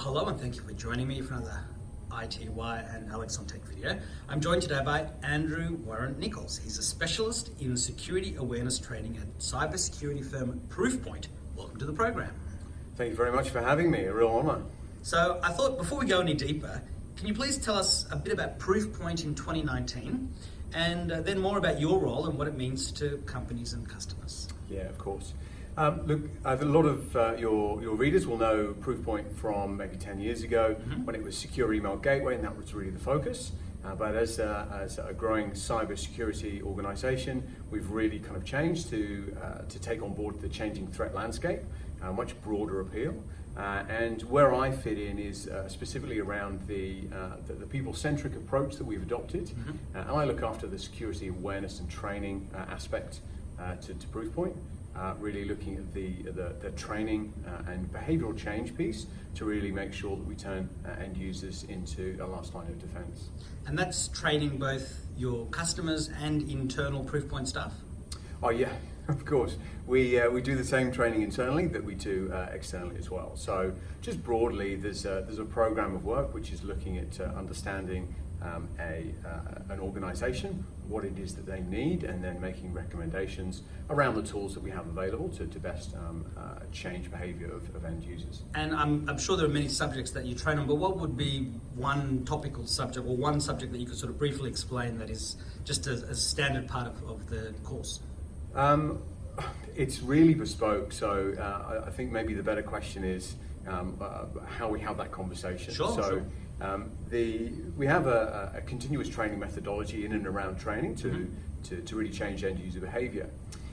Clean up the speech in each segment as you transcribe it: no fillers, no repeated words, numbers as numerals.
Well, hello and thank you for joining me for another ITY and Alex on Tech video. I'm joined today by Andrew Warren-Nicholls. He's a specialist in security awareness training at cybersecurity firm Proofpoint. Welcome to the program. Thank you very much for having me, a real honour. So I thought before we go any deeper, can you please tell us a bit about Proofpoint in 2019 and then more about your role and what it means to companies and customers? Yeah, of course. Look, a lot of your readers will know Proofpoint from maybe 10 years ago when it was Secure Email Gateway, and that was really the focus. But as a growing cybersecurity organisation, we've really kind of changed to take on board the changing threat landscape, a much broader appeal. And where I fit in is specifically around the people-centric approach that we've adopted. And I look after the security awareness and training aspect to Proofpoint. Really looking at the training and behavioural change piece to really make sure that we turn end users into a last line of defence. And that's training both your customers and internal Proofpoint staff? Oh yeah, of course. We do the same training internally that we do externally as well. So just broadly, there's a program of work which is looking at understanding an organisation, what it is that they need, and then making recommendations around the tools that we have available to best change behaviour of end users. And I'm sure there are many subjects that you train on, but what would be one topical subject or one subject that you could sort of briefly explain that is just a standard part of the course? It's really bespoke, so I think maybe the better question is how we have that conversation. Sure. We have a continuous training methodology in and around training to really change end user behaviour.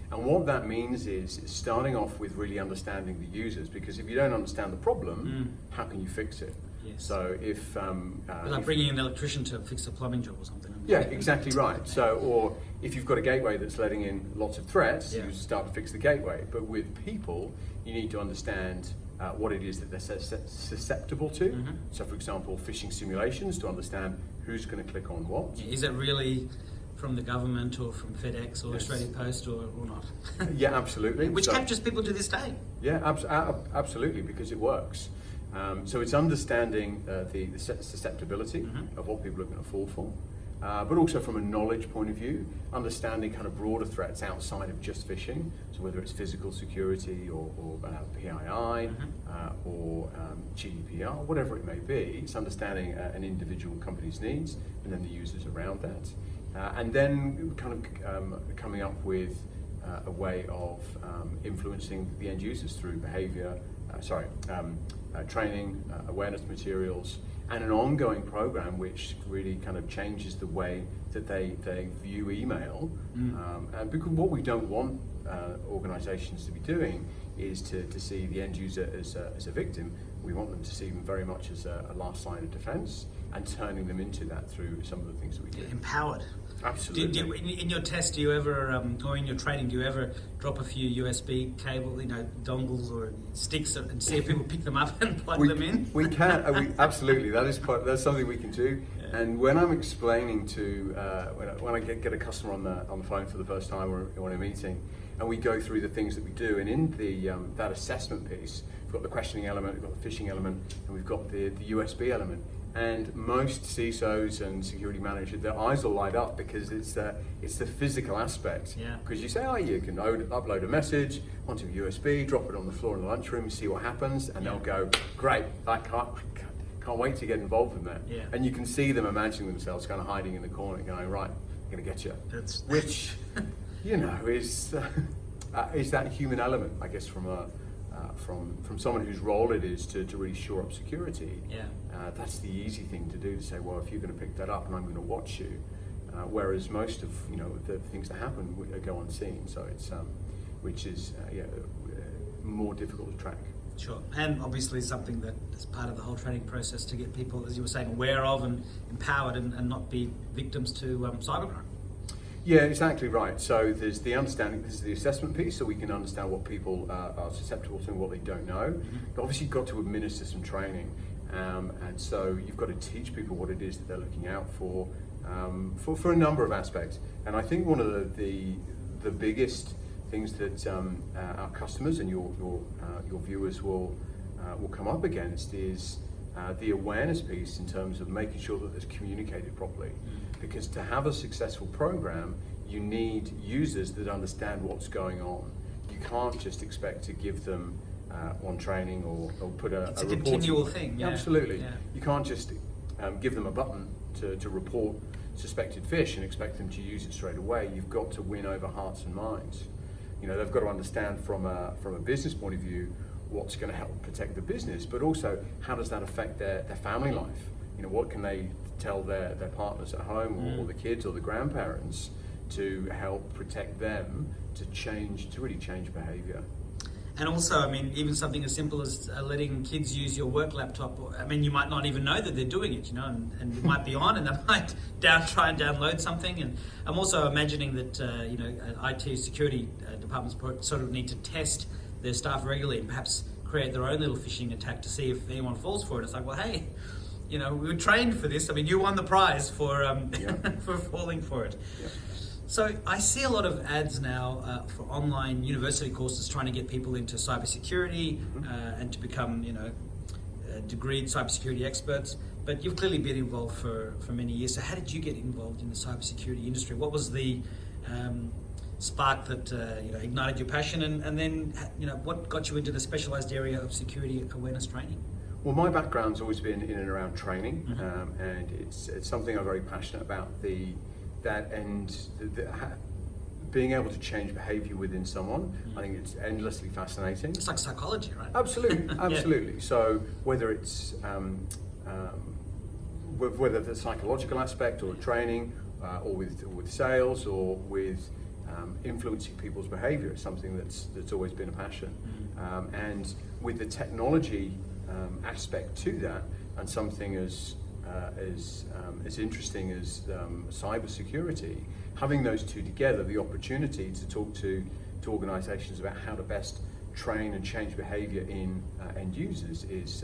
And what that means is starting off with really understanding the users, because if you don't understand the problem, how can you fix it? Yes. So if like bringing an electrician to fix a plumbing job or something. Yeah, exactly right. So, or if you've got a gateway that's letting in lots of threats, you start to fix the gateway. But with people, you need to understand what it is that they're susceptible to. So, for example, phishing simulations, to understand who's going to click on what. Is it really from the government or from FedEx or Australia Post or not? Yeah, absolutely. Which captures people to this day. Yeah, absolutely, because it works. So it's understanding the susceptibility of what people are going to fall for. But also from a knowledge point of view, understanding kind of broader threats outside of just phishing. So whether it's physical security or PII or GDPR, whatever it may be, it's understanding an individual company's needs and then the users around that. And then kind of coming up with a way of influencing the end users through behaviour, training, awareness materials, and an ongoing program which really kind of changes the way that they view email. And because what we don't want organisations to be doing is to see the end user as a victim. We want them to see them very much as a last line of defence, and turning them into that through some of the things that we do. Empowered. Absolutely. In your test, do you ever, or in your training, do you ever drop a few USB cable, dongles or sticks, and see if people pick them up and plug them in? We can. Absolutely. That's something we can do. Yeah. And when I'm explaining to when I get a customer on the phone for the first time or in a meeting, and we go through the things that we do, and in the that assessment piece, we've got the questioning element, we've got the phishing element, and we've got the USB element. And most CISOs and security managers, their eyes will light up because it's the physical aspect. Yeah. Because you say, you can upload a message onto a USB, drop it on the floor in the lunchroom, and see what happens, and they'll go, great, I can't wait to get involved in that. Yeah. And you can see them imagining themselves kind of hiding in the corner, going, right, I'm going to get you. Which, is that human element, I guess, from someone whose role it is to really shore up security. Yeah. That's the easy thing to do, to say, well, if you're going to pick that up and I'm going to watch you, whereas most of the things that happen go unseen. So it's which is more difficult to track. Sure, and obviously something that is part of the whole training process to get people, as you were saying, aware of and empowered and not be victims to cybercrime. Yeah, exactly right. So there's the understanding, this is the assessment piece, so we can understand what people are susceptible to and what they don't know. But obviously you've got to administer some training. And so you've got to teach people what it is that they're looking out for a number of aspects. And I think one of the biggest things that our customers and your viewers will come up against is the awareness piece in terms of making sure that it's communicated properly. Because to have a successful program, you need users that understand what's going on. You can't just expect to give them on training or put a It's a report continual thing. Yeah. Absolutely. Yeah. You can't just give them a button to report suspected fish and expect them to use it straight away. You've got to win over hearts and minds. You know, they've got to understand from a business point of view what's going to help protect the business, but also how does that affect their family life? You know, what can they tell their partners at home or the kids or the grandparents to help protect them to really change behaviour. And also, I mean, even something as simple as letting kids use your work laptop. I mean, you might not even know that they're doing it, you know, and it might be on, and they might try and download something. And I'm also imagining that, you know, IT security departments sort of need to test their staff regularly and perhaps create their own little phishing attack to see if anyone falls for it. It's like, well, hey, you know, we were trained for this. I mean, you won the prize for for falling for it. Yeah. So I see a lot of ads now for online university courses trying to get people into cybersecurity and to become, you know, degreed cybersecurity experts. But you've clearly been involved for many years. So how did you get involved in the cybersecurity industry? What was the spark that you know, ignited your passion, and then, you know, what got you into the specialised area of security awareness training? Well, my background's always been in and around training, and it's something I'm very passionate about. Being able to change behaviour within someone, I think it's endlessly fascinating. It's like psychology, right? Absolutely, absolutely. Yeah. So whether it's whether the psychological aspect or training, or with sales or with influencing people's behaviour, is something that's always been a passion. And with the technology aspect to that, and something as interesting as cybersecurity, having those two together, the opportunity to talk to organisations about how to best train and change behaviour in end users is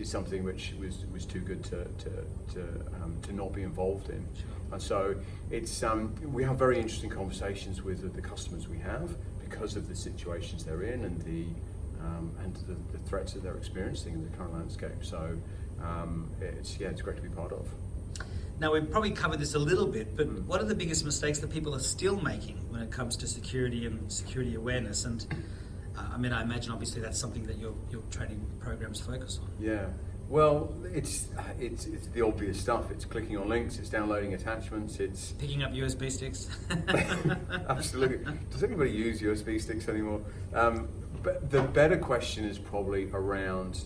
something which was too good to not be involved in. And so it's we have very interesting conversations with the customers we have because of the situations they're in and the threats that they're experiencing in the current landscape. So it's great to be part of. Now, we've probably covered this a little bit, but what are the biggest mistakes that people are still making when it comes to security and security awareness? And I mean, I imagine obviously that's something that your training programs focus on. Yeah. Well, it's the obvious stuff. It's clicking on links, it's downloading attachments, it's picking up USB sticks. Absolutely. Does anybody use USB sticks anymore? But the better question is probably around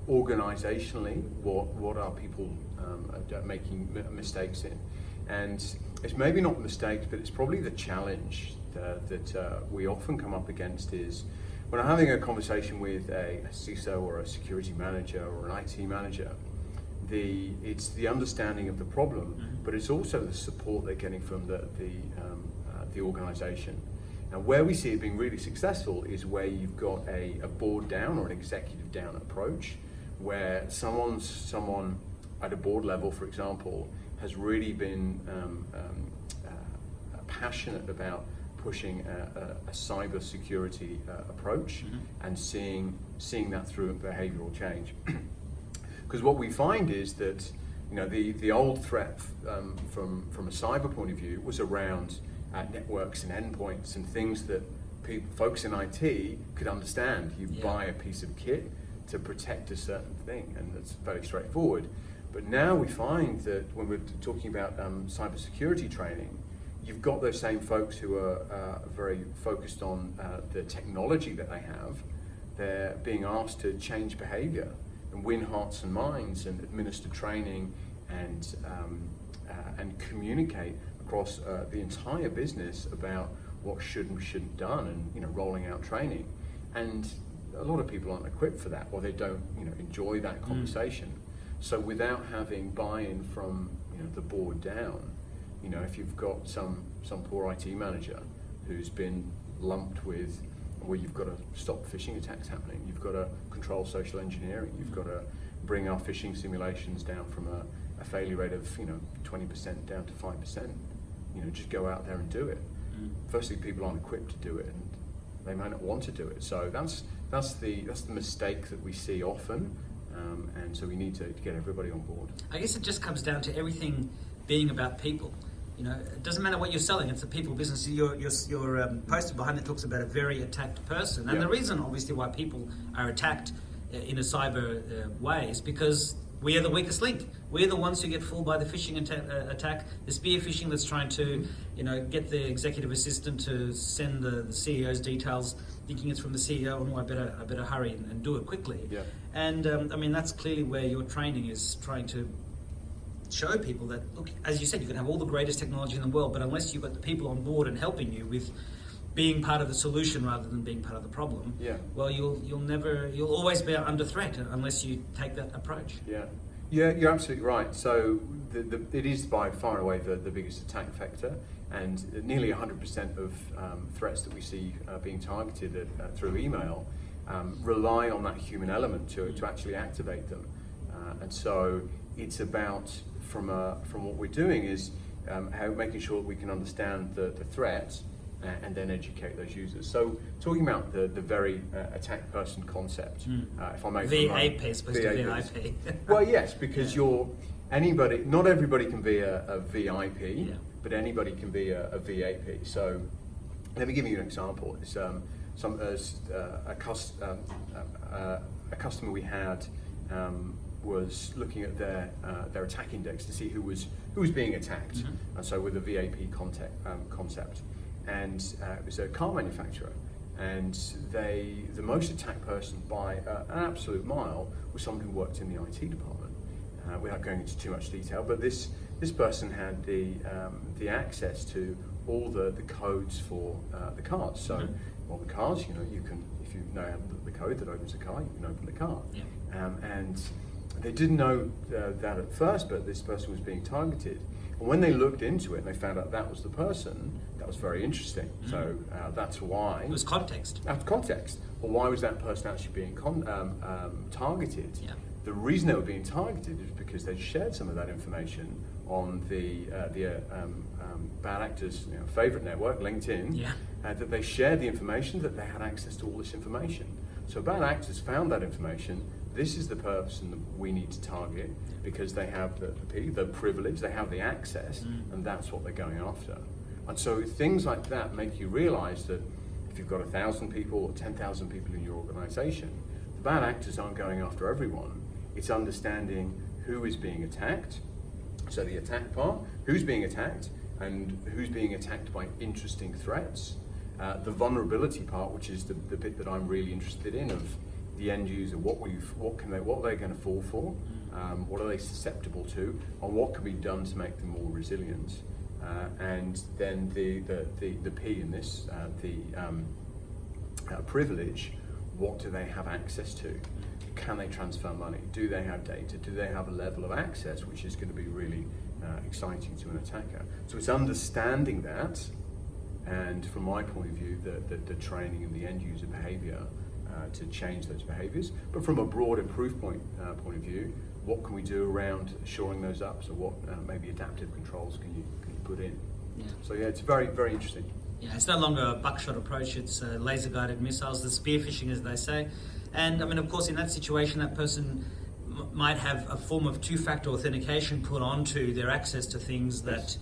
organisationally, what are people making mistakes in? And it's maybe not mistakes, but it's probably the challenge that we often come up against is when I'm having a conversation with a CISO or a security manager or an IT manager, it's the understanding of the problem, but it's also the support they're getting from the organisation. Now, where we see it being really successful is where you've got a board down or an executive down approach, where someone at a board level, for example, has really been passionate about pushing a cyber security approach and seeing that through in behavioural change. Because what we find is that, you know, the old threat from a cyber point of view was around networks and endpoints and things that folks in IT could understand. You buy a piece of kit to protect a certain thing, and that's very straightforward. But now we find that when we're talking about cybersecurity training, you've got those same folks who are very focused on the technology that they have. They're being asked to change behaviour and win hearts and minds and administer training and communicate across the entire business about what should and shouldn't done, and, you know, rolling out training. And a lot of people aren't equipped for that, or they don't, you know, enjoy that conversation. So without having buy-in from, you know, the board down, you know, if you've got some poor IT manager who's been lumped with, well, you've got to stop phishing attacks happening, you've got to control social engineering, you've got to bring our phishing simulations down from a failure rate of, you know, 20% down to 5%. You know, just go out there and do it. Firstly, people aren't equipped to do it, and they might not want to do it. So that's that's the mistake that we see often, and so we need to get everybody on board. I guess it just comes down to everything being about people. You know, it doesn't matter what you're selling; it's a people business. Your poster behind it talks about a very attacked person, and the reason, obviously, why people are attacked in a cyber way is because we are the weakest link. We're the ones who get fooled by the phishing attack, the spear phishing that's trying to, get the executive assistant to send the CEO's details, thinking it's from the CEO. Oh, I better hurry and do it quickly. Yeah. And that's clearly where your training is trying to show people that, look, as you said, you can have all the greatest technology in the world, but unless you've got the people on board and helping you with being part of the solution rather than being part of the problem, well, you'll always be under threat unless you take that approach. Yeah, you're absolutely right. So it is by far and away the biggest attack vector, and nearly 100% of threats that we see being targeted through email rely on that human element to actually activate them. And so it's about, from what we're doing is making sure that we can understand the threat and then educate those users. So talking about the very attack person concept, if I may. VAP is supposed to be VIP. Well, yes, because not everybody can be a VIP, but anybody can be a VAP. So let me give you an example. It's a customer we had was looking at their attack index to see who was being attacked, and so with a VAP concept. And it was a car manufacturer, and the most attacked person by an absolute mile was someone who worked in the IT department. Without going into too much detail, but this person had the access to all the codes for the cars. So, well, the cars, you can, if you know the code that opens the car, you can open the car. And they didn't know that at first, but this person was being targeted. And when they looked into it and they found out that was the person, that was very interesting. So that's why. It was context. That's context. Well, why was that person actually being targeted? The reason they were being targeted is because they shared some of that information on the bad actors' favorite network, LinkedIn. That they shared the information, that they had access to all this information. So bad actors found that information. This is the person that we need to target because they have the privilege, they have the access, and that's what they're going after. And so things like that make you realize that if you've got 1,000 people or 10,000 people in your organization, the bad actors aren't going after everyone. It's understanding who is being attacked. So the attack part, who's being attacked, and who's being attacked by interesting threats. The vulnerability part, which is the bit that I'm really interested in, of the end user, what are they going to fall for, what are they susceptible to, and what can be done to make them more resilient. And then the P in this, privilege, what do they have access to? Can they transfer money? Do they have data? Do they have a level of access which is going to be really exciting to an attacker? So it's understanding that, and from my point of view, the training and the end user behavior to change those behaviors. But from a broader Proofpoint point of view, what can we do around shoring those up? So what maybe adaptive controls can you put in? So it's very, very interesting. It's no longer a buckshot approach, it's laser-guided missiles, the spear phishing, as they say. And of course, in that situation, that person might have a form of two-factor authentication put onto their access to things that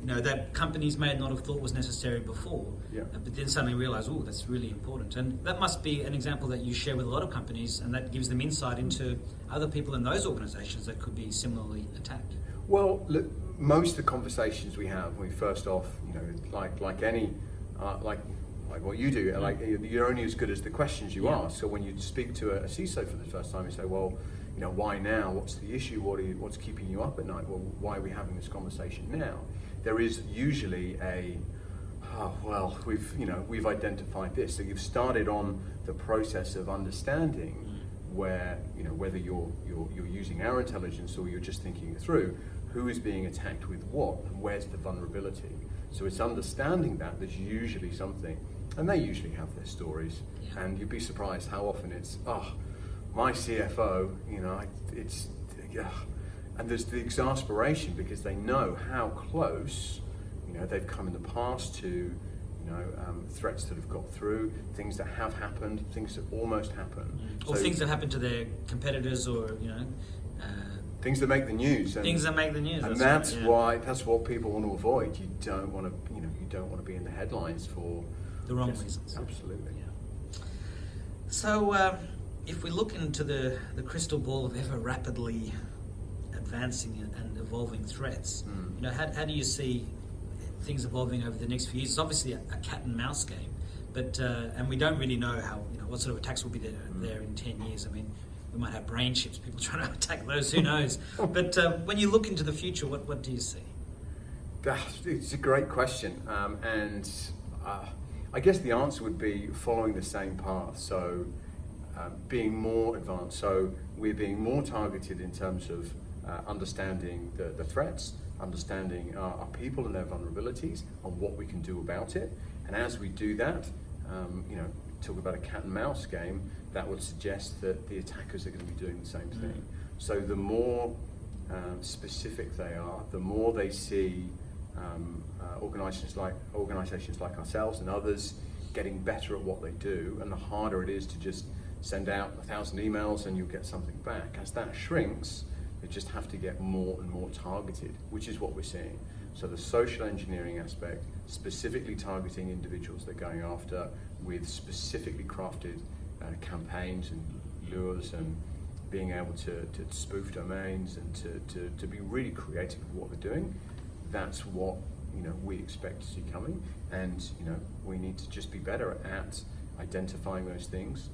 that companies may not have thought was necessary before, but then suddenly realize, oh, that's really important. And that must be an example that you share with a lot of companies, and that gives them insight into other people in those organizations that could be similarly attacked. Well, look, most of the conversations we have, when we first off, like any, like what you do, you're only as good as the questions you ask. So when you speak to a CISO for the first time, you say, well, why now? What's the issue? What's keeping you up at night? Well, why are we having this conversation now? There is usually we've identified this. So you've started on the process of understanding whether you're using our intelligence or you're just thinking it through, who is being attacked with what, and where's the vulnerability. So it's understanding that there's usually something, and they usually have their stories, and you'd be surprised how often it's, my CFO, and there's the exasperation because they know how close, they've come in the past to, threats that have got through, things that have happened, things that almost happened. Or things that happen to their competitors, or things that make the news. Things that make the news. And that's what people want to avoid. You don't want to be in the headlines for the wrong reasons. Absolutely. Yeah. So if we look into the crystal ball of ever rapidly advancing and evolving threats, how do you see things evolving over the next few years? It's obviously a cat and mouse game, but and we don't really know how what sort of attacks will be there in 10 years. I mean, we might have brain chips, people trying to attack those, who knows? But when you look into the future, what do you see? It's a great question, and I guess the answer would be following the same path. So being more advanced. So we're being more targeted in terms of understanding the threats, understanding our people and their vulnerabilities, and what we can do about it. And as we do that, talk about a cat and mouse game, that would suggest that the attackers are going to be doing the same thing. So the more specific they are, the more they see organisations like ourselves and others getting better at what they do, and the harder it is to just send out 1,000 emails and you'll get something back. As that shrinks, they just have to get more and more targeted, which is what we're seeing. So the social engineering aspect, specifically targeting individuals they're going after with specifically crafted campaigns and lures, and being able to spoof domains and to be really creative with what they're doing. That's what we expect to see coming, and we need to just be better at identifying those things,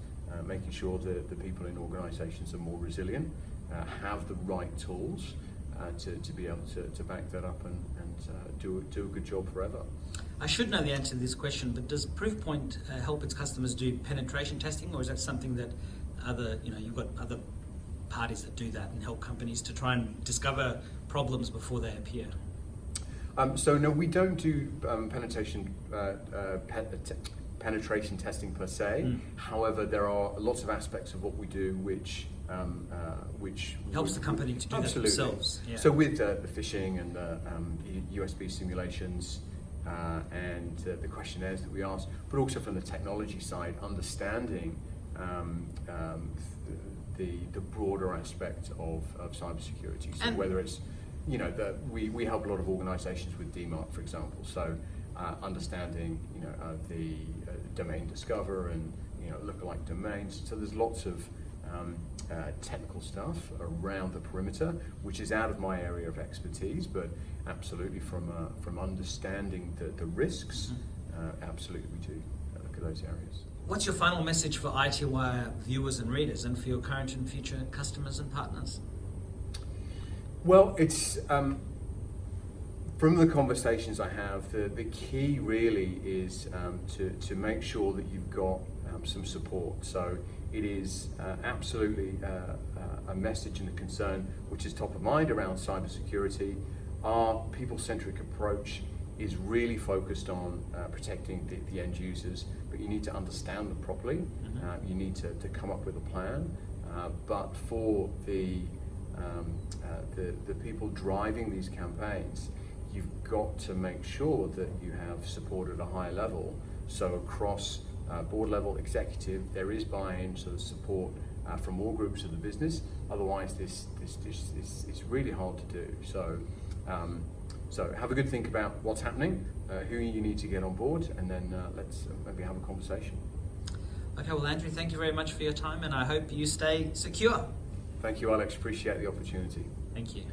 making sure that the people in organisations are more resilient, have the right tools to be able to back that up and do a good job forever. I should know the answer to this question, but does Proofpoint help its customers do penetration testing, or is that something that you've got other parties that do that and help companies to try and discover problems before they appear? So no, we don't do penetration testing per se. However, there are lots of aspects of what we do which helps the company to do that themselves. Yeah. So with the phishing and the USB simulations and the questionnaires that we ask, but also from the technology side, understanding the broader aspect of cybersecurity. So whether it's we help a lot of organisations with DMARC, for example. So understanding the domain discover and lookalike domains. So there's lots of technical stuff around the perimeter, which is out of my area of expertise, but absolutely from understanding the risks, absolutely we do look at those areas. What's your final message for IT Wire viewers and readers, and for your current and future customers and partners? Well, it's from the conversations I have, the key really is to make sure that you've got some support. So it is absolutely a message and a concern which is top of mind around cybersecurity. Our people-centric approach is really focused on protecting the end users, but you need to understand them properly. You need to come up with a plan. But for the people driving these campaigns, you've got to make sure that you have support at a high level. So across board level, executive, there is buy-in, so the support from all groups of the business. Otherwise, this it's really hard to do. So have a good think about what's happening, who you need to get on board, and then let's maybe have a conversation. Okay, well, Andrew, thank you very much for your time, and I hope you stay secure. Thank you, Alex. Appreciate the opportunity. Thank you.